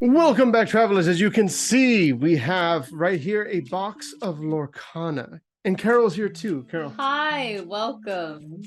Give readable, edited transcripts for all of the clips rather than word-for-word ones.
Welcome back, travelers. As you can see, we have right here a box of Lorcana. And Carol's here too. Carol. Hi, welcome.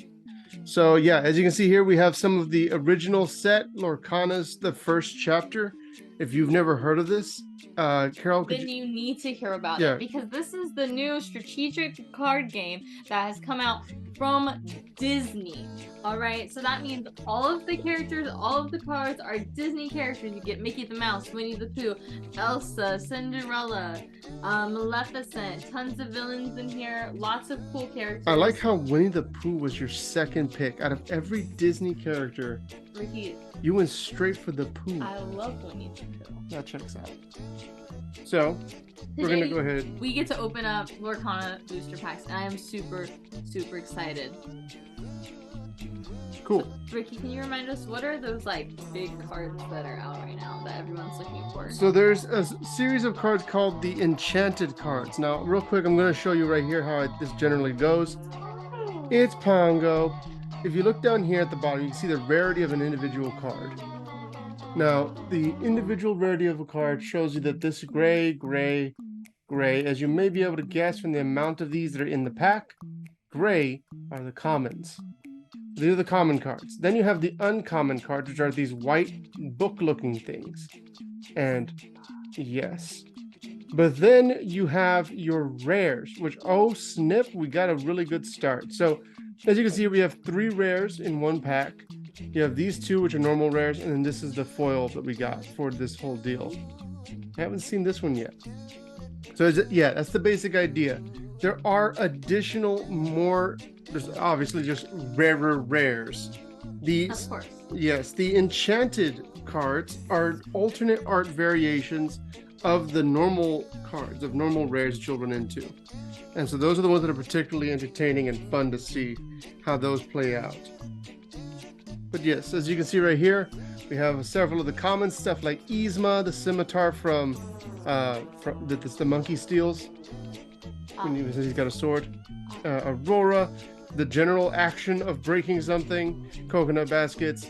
So yeah, as you can see here, we have some of the original set, Lorcana's the first chapter. If you've never heard of this, Carol, Then you need to hear about Yeah. it because this is the new strategic card game that has come out from Disney. Alright, so that means all of the characters, all of the cards are Disney characters. You get Mickey the Mouse, Winnie the Pooh, Elsa, Cinderella, Maleficent, tons of villains in here, lots of cool characters. I like how Winnie the Pooh was your second pick. Out of every Disney character, Ricky, you went straight for the Pooh. I love Winnie the Pooh. That checks out. So, we're going to go ahead. We get to open up Lorcana booster packs, and I am super, super excited. Cool. So, Ricky, can you remind us, what are those like big cards that are out right now that everyone's looking for? So there's a series of cards called the Enchanted cards. Now, real quick, I'm going to show you right here how this generally goes. It's Pongo. If you look down here at the bottom, you can see the rarity of an individual card. Now, the individual rarity of a card shows you that this gray, gray, gray, as you may be able to guess from the amount of these that are in the pack, gray are the commons. These are the common cards. Then you have the uncommon cards, which are these white book-looking things. And yes. But then you have your rares, which, oh snip, we got a really good start. So, as you can see, we have 3 rares in one pack. You have these 2, which are normal rares, and then this is the foil that we got for this whole deal. I haven't seen this one yet. So, yeah, that's the basic idea. There are additional there's obviously just rarer rares. These, of course. Yes, the enchanted cards are alternate art variations of the normal cards, of normal rares that you'll run into. And so those are the ones that are particularly entertaining and fun to see how those play out. But yes, as you can see right here, we have several of the common stuff like Yzma, the scimitar from the monkey steals. Since he's got a sword. Aurora, the general action of breaking something. Coconut baskets.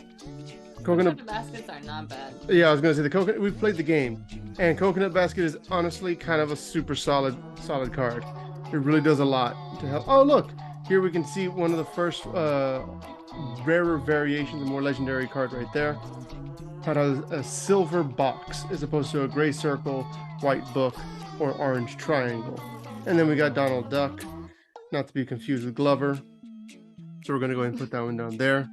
Coconut baskets are not bad. Yeah, I was gonna say the coconut. We've played the game, and coconut basket is honestly kind of a super solid card. It really does a lot to help. Oh, look, here we can see one of the first rarer variations, a more legendary card right there. Had a silver box as opposed to a gray circle, white book, or orange triangle. And then we got Donald Duck, not to be confused with Glover. So we're going to go ahead and put that one down there.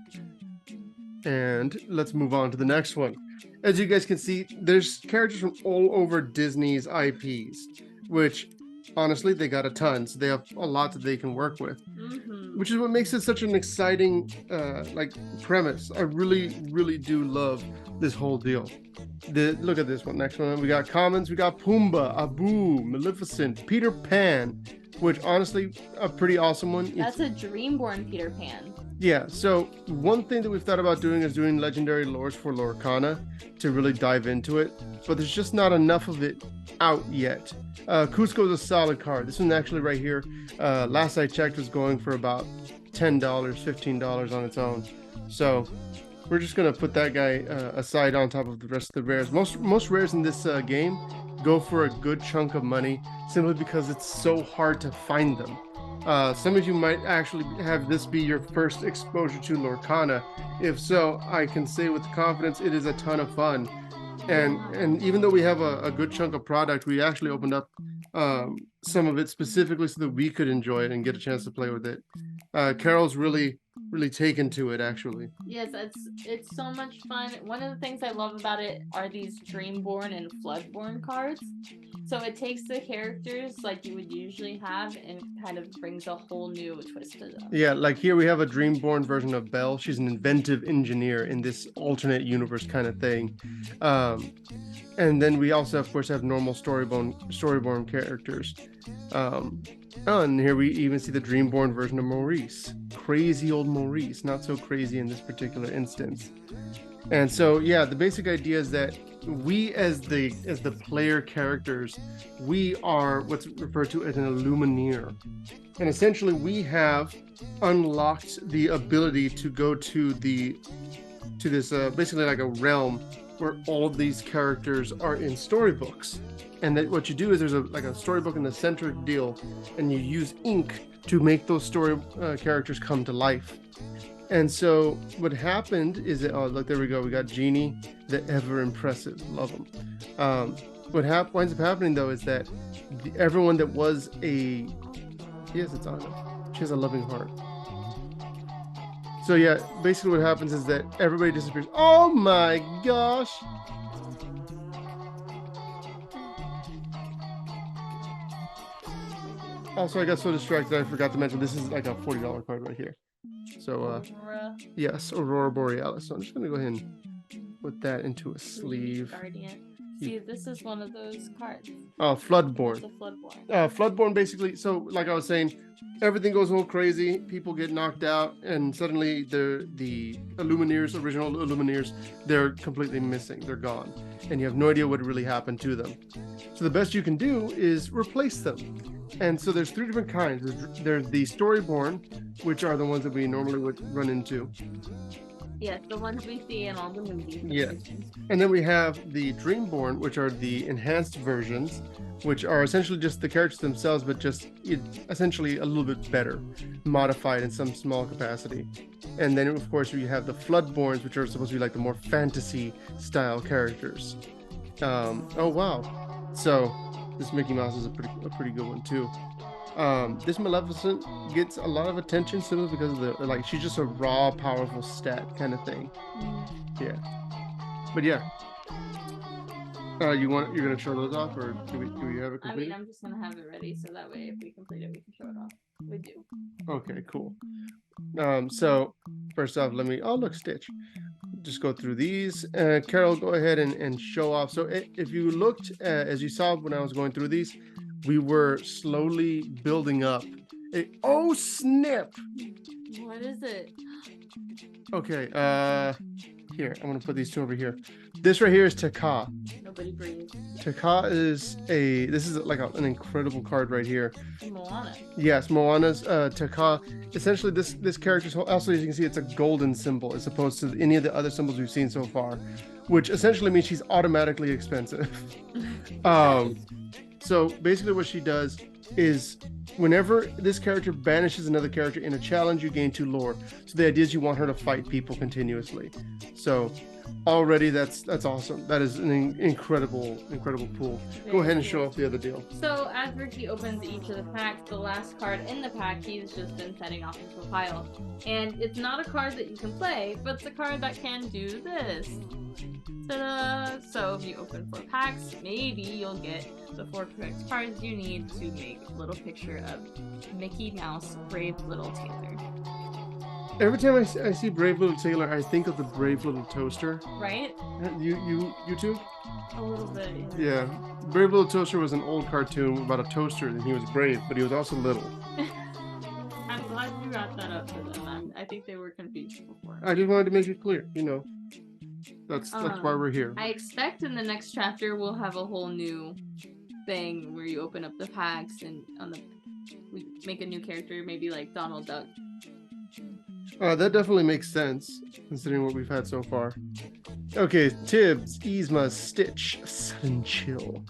And let's move on to the next one. As you guys can see, there's characters from all over Disney's IPs, which honestly, they got a ton. So they have a lot that they can work with, which is what makes it such an exciting premise. I really, really do love this whole deal. Look at this one. Next one, we got commons. We got Pumbaa, Abu, Maleficent, Peter Pan, which honestly, a pretty awesome one. That's a Dreamborn Peter Pan. Yeah, so one thing that we've thought about doing is doing legendary lores for Lorcana to really dive into it, but there's just not enough of it out yet. Cusco's a solid card. This one actually right here, last I checked, was going for about $10, $15 on its own. So we're just gonna put that guy aside on top of the rest of the rares. Most rares in this game go for a good chunk of money simply because it's so hard to find them. Some of you might actually have this be your first exposure to Lorcana. If so, I can say with confidence it is a ton of fun. And even though we have a good chunk of product, we actually opened up some of it specifically so that we could enjoy it and get a chance to play with it. Carol's really taken to it, actually. Yes, it's so much fun. One of the things I love about it are these Dreamborn and Floodborn cards. So it takes the characters like you would usually have and kind of brings a whole new twist to them. Yeah, like here we have a Dreamborn version of Belle. She's an inventive engineer in this alternate universe kind of thing. And then we also, of course, have normal Storyborn characters. And here we even see the Dreamborn version of Maurice. Crazy old Maurice, not so crazy in this particular instance. And so, yeah, the basic idea is that we as the player characters, we are what's referred to as an Illumineer. And essentially we have unlocked the ability to go to this basically like a realm where all these characters are in storybooks. And that what you do is there's a storybook in the center deal, and you use ink to make those story characters come to life. And so what happened is that, oh, look, there we go. We got Jeannie, the ever impressive. Love him. What winds up happening, though, is that everyone that was yes, it's Anna. She has a loving heart. So yeah, basically what happens is that everybody disappears. Oh my gosh! Also, I got so distracted I forgot to mention this is like a $40 card right here. So yes, Aurora Borealis. So I'm just gonna go ahead and put that into a sleeve. Guardian. See, this is one of those cards. Oh, Floodborn. It's a Floodborn. Floodborn basically, so like I was saying, everything goes all crazy, people get knocked out, and suddenly the Illumineers, original Illumineers, they're completely missing, they're gone. And you have no idea what really happened to them. So the best you can do is replace them. And so there's 3 different kinds. There's the Storyborn, which are the ones that we normally would run into. Yes, the ones we see in all the movies. Yes. And then we have the Dreamborn, which are the enhanced versions, which are essentially just the characters themselves, but just essentially a little bit better, modified in some small capacity. And then, of course, we have the Floodborns, which are supposed to be like the more fantasy style characters. Oh, wow. So this Mickey Mouse is a pretty good one, too. This Maleficent gets a lot of attention simply because of the she's just a raw, powerful stat kind of thing. Yeah, but yeah. You're gonna show those off, or do we have it complete? I mean, I'm just gonna have it ready so that way if we complete it, we can show it off. We do. Okay, cool. So first off, oh look, Stitch. Just go through these. Carol, go ahead and show off. So if you looked, as you saw when I was going through these, we were slowly building up. Oh snap! What is it? Okay, here, I'm gonna put these 2 over here. This right here is Taka. Nobody breathes. Taka is this is like an incredible card right here. Moana. Yes, Moana's Taka. Essentially, this character's also, as you can see, it's a golden symbol as opposed to any of the other symbols we've seen so far, which essentially means she's automatically expensive. So basically what she does is whenever this character banishes another character in a challenge, you gain 2 lore. So the idea is you want her to fight people continuously. So already that's awesome. That is an incredible pool. Go ahead and show off the other deal. So as Ricky opens each of the packs, the last card in the pack he's just been setting off into a pile. And it's not a card that you can play, but it's a card that can do this. Ta-da! So if you open 4 packs, maybe you'll get the 4 correct cards you need to make a little picture of Mickey Mouse, Brave Little Tailor. Every time I see Brave Little Tailor, I think of the Brave Little Toaster. Right? You too? A little bit, yeah. Yeah. Brave Little Toaster was an old cartoon about a toaster, and he was brave, but he was also little. I'm glad you got that up for them. I think they were confused before. I just wanted to make it clear, That's why we're here. I expect in the next chapter we'll have a whole new thing where you open up the packs and we make a new character, maybe like Donald Duck. That definitely makes sense considering what we've had so far. Okay, Tibbs, Yzma, Stitch, Sudden Chill.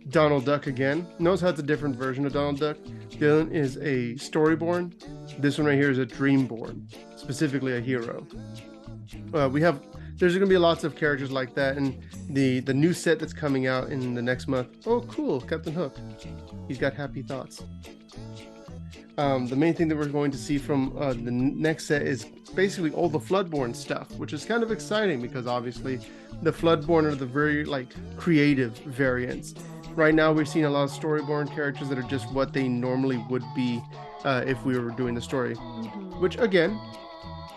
Donald Duck again. Notice how it's a different version of Donald Duck. The other one is a Storyborn. This one right here is a Dreamborn, specifically a hero. There's going to be lots of characters like that, and the new set that's coming out in the next month. Oh, cool, Captain Hook. He's got happy thoughts. The main thing that we're going to see from the next set is basically all the Floodborn stuff, which is kind of exciting because obviously the Floodborn are the very creative variants. Right now we've seen a lot of Storyborn characters that are just what they normally would be if we were doing the story, which again,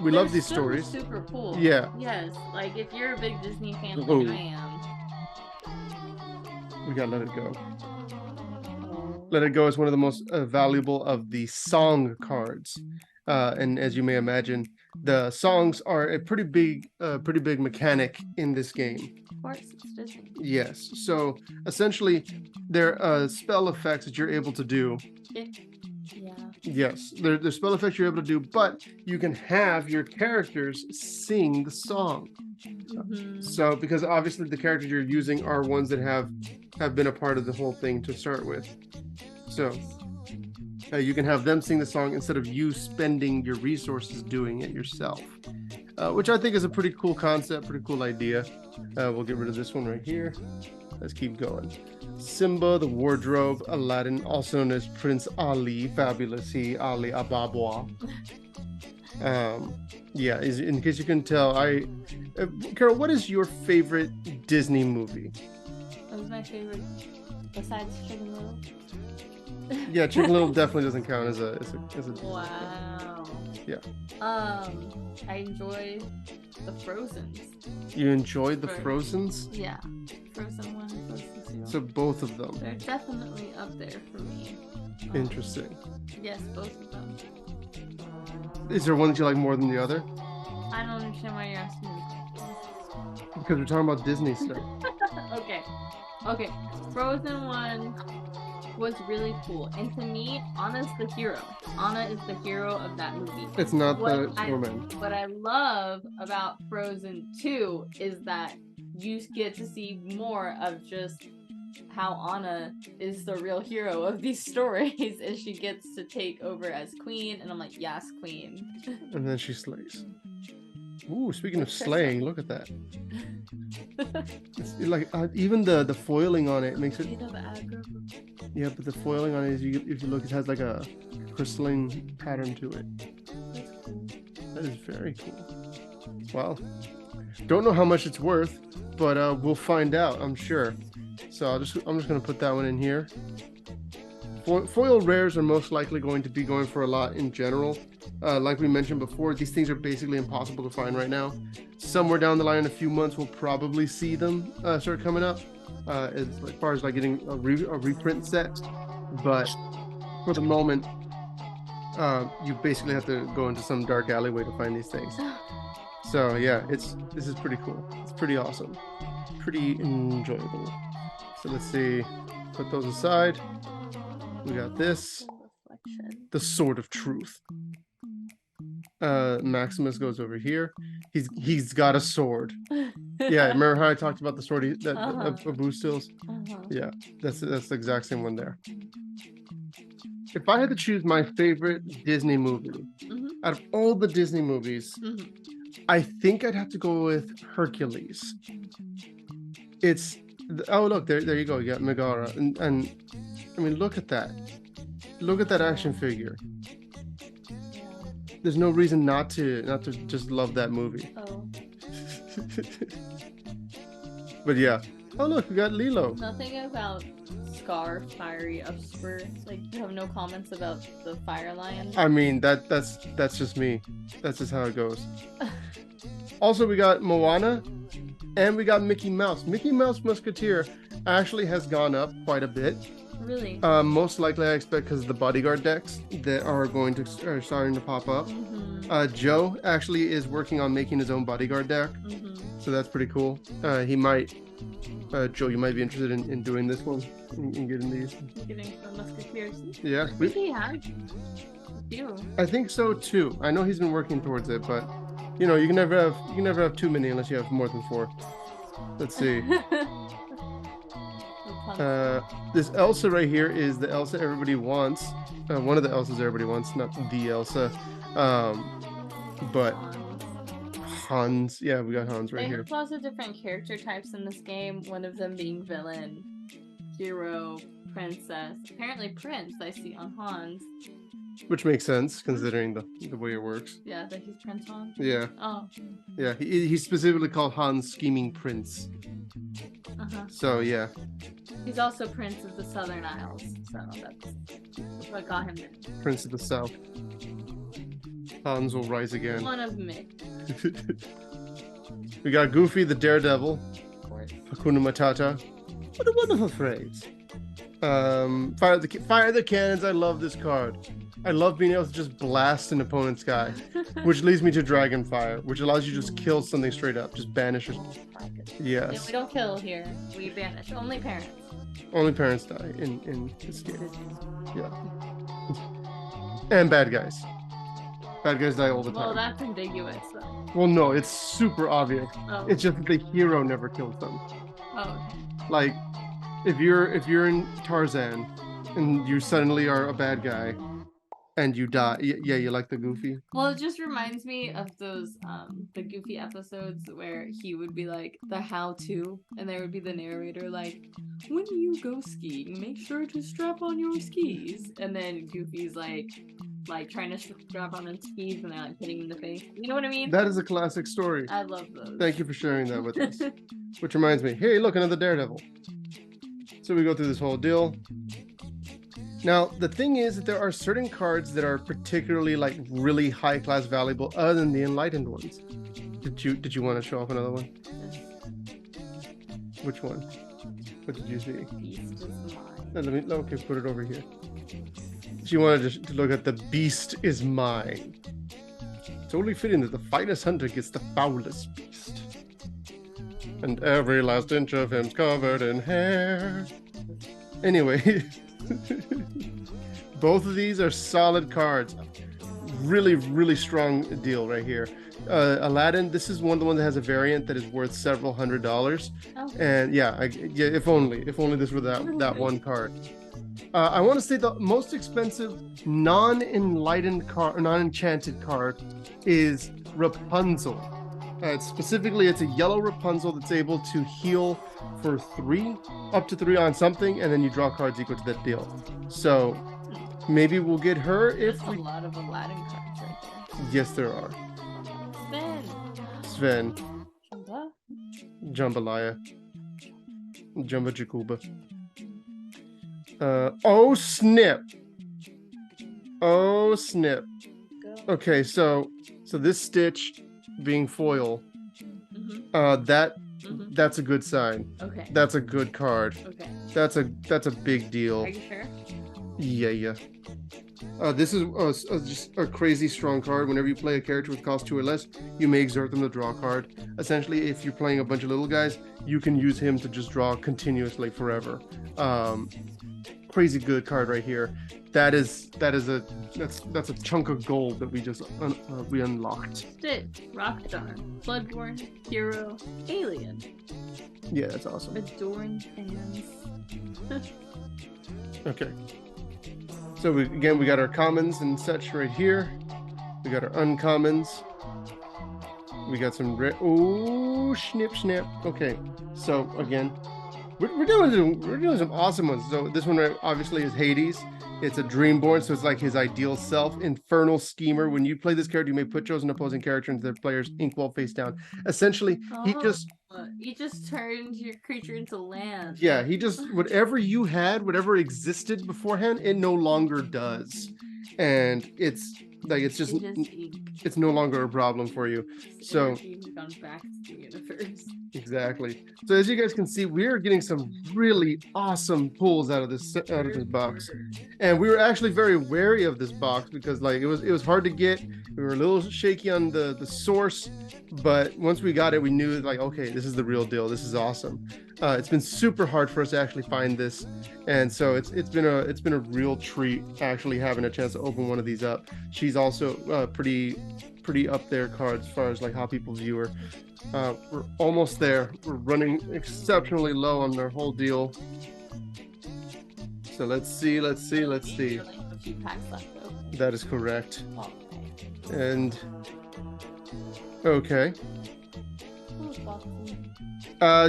we love these stories. Super cool. Yeah. Yes, if you're a big Disney fan like I am. We gotta let it go. Let It Go is one of the most valuable of the song cards, and as you may imagine, the songs are a pretty big mechanic in this game. Of course, it's Disney. Yes, so essentially, they're spell effects that you're able to do. Yeah. Yes, there's spell effects you're able to do, but you can have your characters sing the song. So, because obviously the characters you're using are ones that have been a part of the whole thing to start with. So, you can have them sing the song instead of you spending your resources doing it yourself, which I think is a pretty cool concept, pretty cool idea. We'll get rid of this one right here. Let's keep going. Simba, the wardrobe, Aladdin, also known as Prince Ali, fabulous he, Ali Ababwa. Yeah, in case you can tell, Carol, what is your favorite Disney movie? What was my favorite besides Chicken Little? Yeah, Chicken Little definitely doesn't count as a Wow. Yeah. I enjoyed the Frozens. You enjoyed the Frozens? Yeah. Frozen 1, Frozen 2. So both of them. They're definitely up there for me. Interesting. Yes, both of them. Is there one that you like more than the other? I don't understand why you're asking me. Because we're talking about Disney stuff. Okay. Frozen 1 was really cool. And to me, Anna's the hero. Anna is the hero of that movie. It's not the snowman. What I love about Frozen 2 is that you get to see more of just how Anna is the real hero of these stories, and she gets to take over as queen, and I'm like, yes, queen. And then she slays. Ooh, speaking of slaying, look at that. It's like even the foiling on it makes it. Yeah, but the foiling on it is, if you look, it has like a crystalline pattern to it. That is very cool. Wow. Don't know how much it's worth, but we'll find out, I'm sure. So I'm just gonna put that one in here. Foil rares are most likely going to be going for a lot in general. Like we mentioned before, these things are basically impossible to find right now. Somewhere down the line in a few months, we'll probably see them start coming up as far as like getting a reprint set. But for the moment, you basically have to go into some dark alleyway to find these things. So yeah, this is pretty cool. It's pretty awesome, pretty enjoyable. So let's see, put those aside. We got this, the Sword of Truth. Maximus goes over here. He's got a sword. Yeah, remember how I talked about the sword of Abu Stills? Yeah, that's the exact same one there. If I had to choose my favorite Disney movie, out of all the Disney movies, I think I'd have to go with Hercules. It's look, there you go. You got Megara, and I mean, look at that. Look at that action figure. There's no reason not to just love that movie. Oh. But yeah. Oh look, we got Lilo. Nothing about Scar, fiery upspur. Like, you have no comments about the fire lion. I mean, that's just me. That's just how it goes. Also, we got Moana, and we got Mickey Mouse. Mickey Mouse Musketeer actually has gone up quite a bit. Really? Most likely, I expect because of the bodyguard decks that are starting to pop up. Joe actually is working on making his own bodyguard deck, so that's pretty cool. He might, Joe, you might be interested in doing this one, in getting these. Getting some musketeers. Yeah. I think he had a few. I think so too. I know he's been working towards it, but you know, you can never have too many unless you have more than 4. Let's see. This Elsa right here is the Elsa everybody wants. One of the Elsas everybody wants, not the Elsa. But Hans. Yeah, we got Hans right here. There's lots of different character types in this game. One of them being villain, hero, princess. Apparently Prince I see on Hans. Which makes sense considering the way it works. Yeah, that he's Prince Hans. Yeah. Oh. Yeah, he's specifically called Hans Scheming Prince. So yeah. He's also Prince of the Southern Isles, so that's what got him there. Prince of the South. Hans will rise again. One of many. We got Goofy the Daredevil. Hakuna Matata. What a wonderful phrase. Fire the cannons. I love this card. I love being able to just blast an opponent's guy, which leads me to Dragonfire, which allows you to just kill something straight up, just banish it. Yes. Yeah, we don't kill here. We banish. Only parents. Only parents die in this game. Yeah. And bad guys. Bad guys die all the Well, time. that's ambiguous, though. Well, no, it's super obvious. Oh. It's just that the hero never kills them. Oh, okay. Like, if you're in Tarzan and you suddenly are a bad guy and you die, yeah, you like the Goofy? Well, it just reminds me of those the Goofy episodes where he would be like the how-to, and there would be the narrator like, when you go skiing, make sure to strap on your skis, and then Goofy's like trying to strap on his skis and they're like hitting him in the face. You know what I mean? That is a classic story. I love those. Thank you for sharing that with us. Which reminds me, hey, look, another Daredevil. So we go through this whole deal. Now, the thing is that there are certain cards that are particularly like really high class valuable other than the enlightened ones. Did you want to show off another one? Which one? What did you see? Beast is mine. Okay, put it over here. She wanted to look at the beast is mine. It's only fitting that the finest hunter gets the foulest beast. And every last inch of him's covered in hair. Anyway, both of these are solid cards. Really, really strong deal right here. Aladdin, this is one of the ones that has a variant that is worth several $100s. Oh. And yeah, if only this were that one card. I want to say the most expensive non-enlightened card, non-enchanted card is Rapunzel. Specifically, it's a yellow Rapunzel that's able to heal for up to 3 on something, and then you draw cards equal to that deal. So maybe we'll get her if That's a lot of Aladdin cards right there. Yes, there are. Sven. Jumba. Jambalaya. Jumba Jacuba. Oh snap! Oh snap! Go. Okay, so this Stitch being foil, Mm-hmm. that's a good sign. Okay. That's a good card. Okay. That's a big deal. Are you sure? Yeah. This is just a crazy strong card. Whenever you play a character with cost 2 or less, you may exert them to draw a card. Essentially, if you're playing a bunch of little guys, you can use him to just draw continuously forever. Crazy good card right here. That's a chunk of gold that we just we unlocked. Stitch, Rockstar, Bloodborne, Hero, Alien. Yeah, that's awesome. Adorned fans. Okay. So we got our commons and such right here. We got our uncommons. We got some red. Oh, snip. Okay. So again, we're doing some awesome ones. So this one obviously is Hades. It's a Dreamborn, so it's like his ideal self. Infernal Schemer. When you play this character, you may put chosen opposing character into the player's inkwell face down. Essentially, he just turned your creature into land. Yeah, he just whatever you had, whatever existed beforehand, it no longer does, and it's no longer a problem for you. So gone back to the universe. Exactly. So as you guys can see, we are getting some really awesome pulls out of this box, and we were actually very wary of this box because like it was hard to get. We were a little shaky on the source, but once we got it, we knew like, okay, this is the real deal. This is awesome. It's been super hard for us to actually find this, and so it's been a real treat actually having a chance to open one of these up. She's also pretty up there cards as far as like how people view her. We're almost there. We're running exceptionally low on their whole deal. So let's see. A few packs left open. That is correct. Okay. And okay.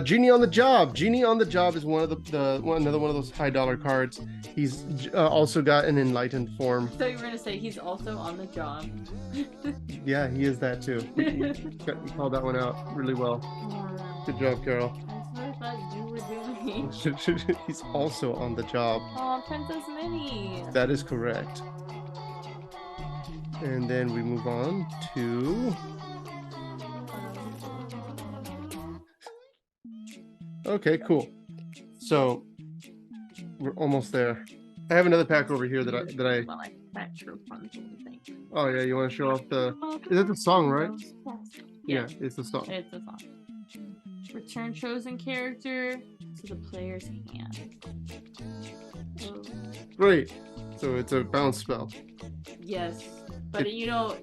Genie on the Job. Genie on the Job is one of another one of those high dollar cards. He's also got an enlightened form. So you were gonna say he's also on the job. Yeah, he is that too. You called that one out really well. Good job, Carol. That's what I thought you were doing. He's also on the job. Oh, Princess Minnie. That is correct. And then we move on to. Okay, cool. So we're almost there. I have another pack over here that I. Well, I fetch Rapunzel, I think. Oh yeah, you want to show off the? Is that the song, right? Yes. Yeah, it's the song. It's the song. Return chosen character to the player's hand. Oh. Great. So it's a bounce spell. Yes. But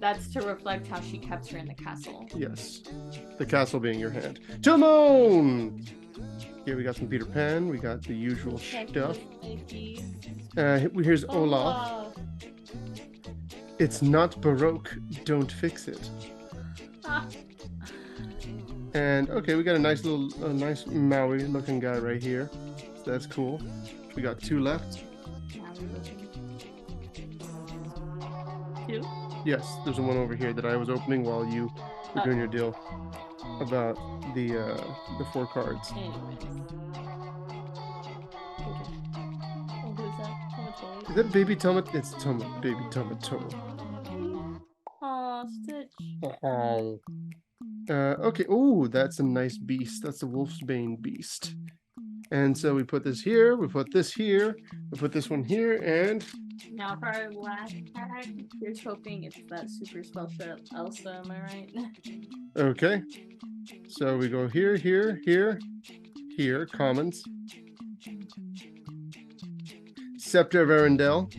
that's to reflect how she kept her in the castle. Yes. The castle being your hand. Timon! Here we got some Peter Pan. We got the usual stuff. Here's Olaf. It's not Baroque. Don't fix it. And okay, we got a nice nice Maui looking guy right here. So that's cool. We got 2 left. Two? Yes, there's one over here that I was opening while you were doing your deal about the 4 cards. Anyways. Is that Baby Tomato? It's Baby Tomato. Aw, Stitch. Okay. Oh, that's a nice beast. That's the Wolfsbane beast. And so we put this here. We put this here. We put this one here, and now for our last card, here's hoping it's that super special Elsa. Am I right? Okay. So we go here, here, here, here. Commons. Scepter of Arendelle.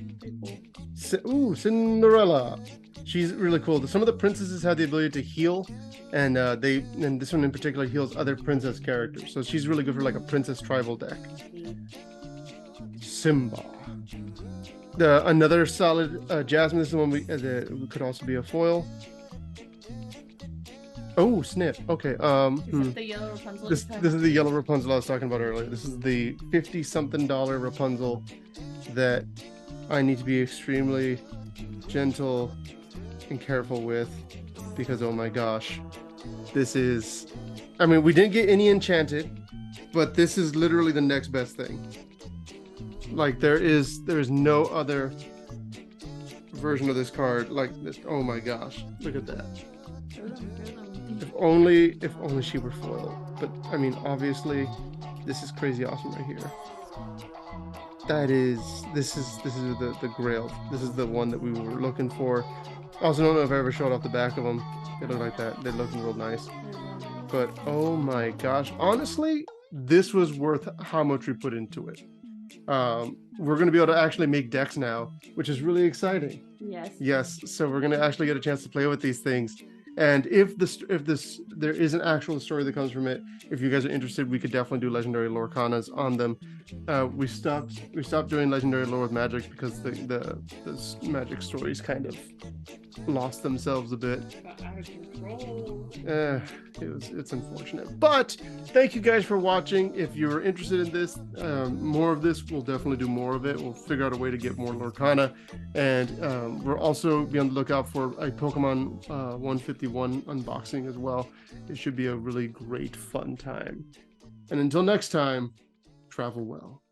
Ooh, Cinderella. She's really cool. Some of the princesses have the ability to heal, and this one in particular heals other princess characters. So she's really good for like a princess tribal deck. Simba. Another solid Jasmine. This is the one we could also be a foil. Oh snap! Okay. Is it the yellow Rapunzel? This is the yellow Rapunzel I was talking about earlier. This is the $50-something Rapunzel that I need to be extremely gentle and careful with, because oh my gosh, this is, I mean, we didn't get any enchanted, but this is literally the next best thing. Like there is no other version of this card like this. Oh my gosh, look at that. If only she were foiled. But I mean, obviously this is crazy awesome right here. This is the grail. This is the one that we were looking for. I also don't know if I ever showed off the back of them. They look like that. They look real nice. But oh my gosh, honestly, this was worth how much we put into it. We're going to be able to actually make decks now, which is really exciting. Yes. So we're going to actually get a chance to play with these things. And if there is an actual story that comes from it, if you guys are interested, we could definitely do legendary Lorcanas on them. We stopped doing legendary lore with Magic because the Magic stories kind of lost themselves a bit. It's unfortunate, but thank you guys for watching. If you're interested in this, more of this, we'll definitely do more of it. We'll figure out a way to get more Lorcana, and we'll also be on the lookout for a Pokemon 151 unboxing as well. It should be a really great fun time. And until next time, travel well.